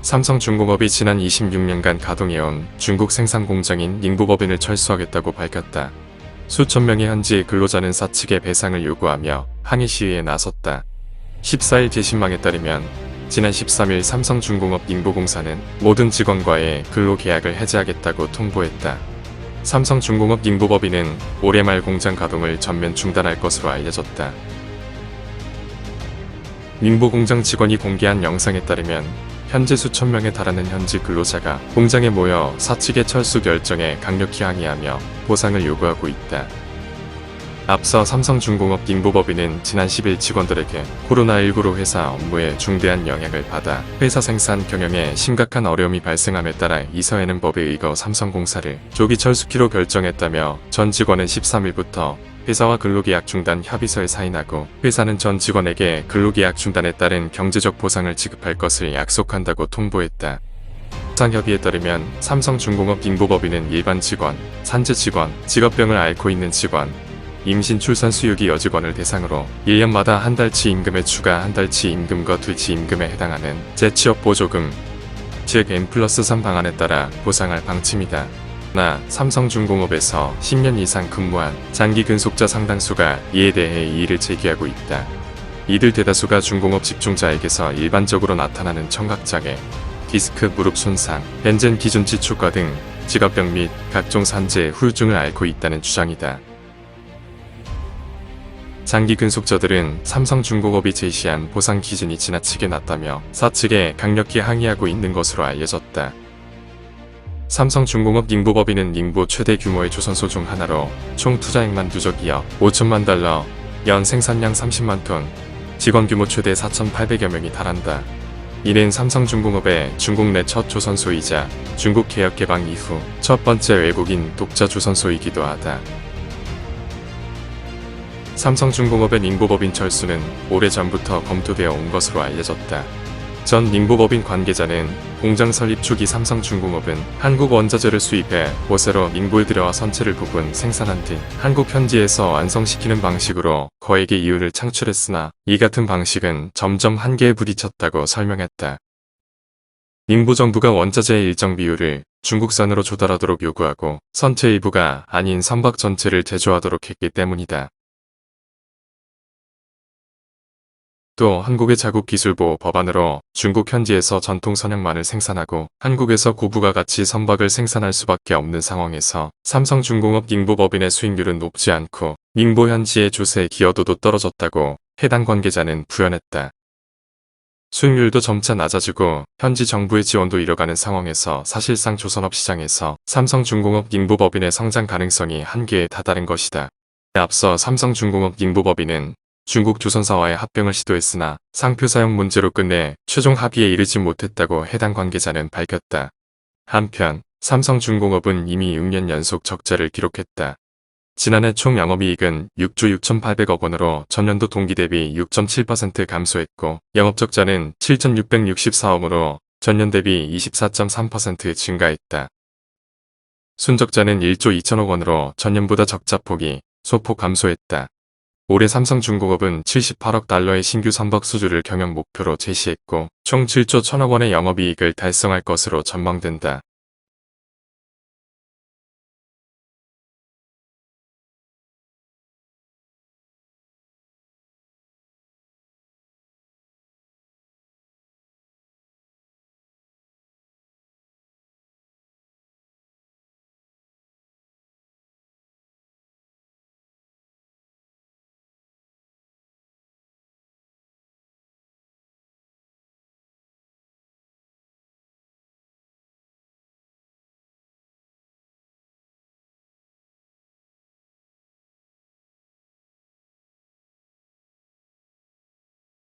삼성중공업이 지난 26년간 가동해온 중국 생산 공장인 닝보법인을 철수하겠다고 밝혔다. 수천 명의 현지 근로자는 사측에 배상을 요구하며 항의 시위에 나섰다. 14일 게시망에 따르면 지난 13일 삼성중공업 닝보공사는 모든 직원과의 근로계약을 해지하겠다고 통보했다. 삼성중공업 닝보법인은 올해 말 공장 가동을 전면 중단할 것으로 알려졌다. 닝보공장 직원이 공개한 영상에 따르면 현재 수천 명에 달하는 현지 근로자가 공장에 모여 사측의 철수 결정에 강력히 항의하며 보상을 요구하고 있다. 앞서 삼성중공업 닝보법인은 지난 10일 직원들에게 코로나19로 회사 업무에 중대한 영향을 받아 회사 생산 경영에 심각한 어려움이 발생함에 따라 이서에는 법에 의거 삼성공사를 조기 철수키로 결정했다며 전 직원은 13일부터 회사와 근로계약 중단 협의서에 사인하고 회사는 전 직원에게 근로계약 중단에 따른 경제적 보상을 지급할 것을 약속한다고 통보했다. 협의에 따르면 삼성중공업 닝보법인은 일반 직원, 산재 직원, 직업병을 앓고 있는 직원, 임신 출산 수유기 여직원을 대상으로 1년마다 한 달치 임금에 추가 한 달치 임금과 둘치 임금에 해당하는 재취업 보조금, 즉 N+3 방안에 따라 보상할 방침이다. 그러나 삼성중공업에서 10년 이상 근무한 장기 근속자 상당수가 이에 대해 이의를 제기하고 있다. 이들 대다수가 중공업 직종자에게서 일반적으로 나타나는 청각장애, 디스크 무릎 손상, 벤젠 기준치 초과 등 직업병 및 각종 산재, 후유증을 앓고 있다는 주장이다. 장기 근속자들은 삼성중공업이 제시한 보상 기준이 지나치게 낮다며 사측에 강력히 항의하고 있는 것으로 알려졌다. 삼성중공업 닝보법인은 닝보 최대 규모의 조선소 중 하나로 총 투자액만 누적 2억 5천만 달러, 연 생산량 30만 톤, 직원 규모 최대 4,800여 명이 달한다. 이는 삼성중공업의 중국 내 첫 조선소이자 중국 개혁 개방 이후 첫 번째 외국인 독자 조선소이기도 하다. 삼성중공업의 닝보법인 철수는 오래전부터 검토되어 온 것으로 알려졌다. 전 닝보법인 관계자는 공장 설립 초기 삼성중공업은 한국 원자재를 수입해 보세로 닝보에 들여와 선체를 부분 생산한 뒤 한국 현지에서 완성시키는 방식으로 거액의 이윤을 창출했으나 이 같은 방식은 점점 한계에 부딪혔다고 설명했다. 닝보 정부가 원자재의 일정 비율을 중국산으로 조달하도록 요구하고 선체 일부가 아닌 선박 전체를 제조하도록 했기 때문이다. 또 한국의 자국기술보호 법안으로 중국 현지에서 전통 선양만을 생산하고 한국에서 고부가가치 선박을 생산할 수밖에 없는 상황에서 삼성중공업 닝보법인의 수익률은 높지 않고 닝보 현지의 조세 기여도도 떨어졌다고 해당 관계자는 부연했다. 수익률도 점차 낮아지고 현지 정부의 지원도 잃어가는 상황에서 사실상 조선업 시장에서 삼성중공업 닝보법인의 성장 가능성이 한계에 다다른 것이다. 앞서 삼성중공업 닝보법인은 중국 조선사와의 합병을 시도했으나 상표 사용 문제로 끝내 최종 합의에 이르지 못했다고 해당 관계자는 밝혔다. 한편 삼성중공업은 이미 6년 연속 적자를 기록했다. 지난해 총 영업이익은 6조 6,800억 원으로 전년도 동기 대비 6.7% 감소했고 영업적자는 7,664억으로 전년 대비 24.3% 증가했다. 순적자는 1조 2천억 원으로 전년보다 적자폭이 소폭 감소했다. 올해 삼성중공업은 78억 달러의 신규 선박 수주를 경영 목표로 제시했고 총 7조 1천억 원의 영업이익을 달성할 것으로 전망된다.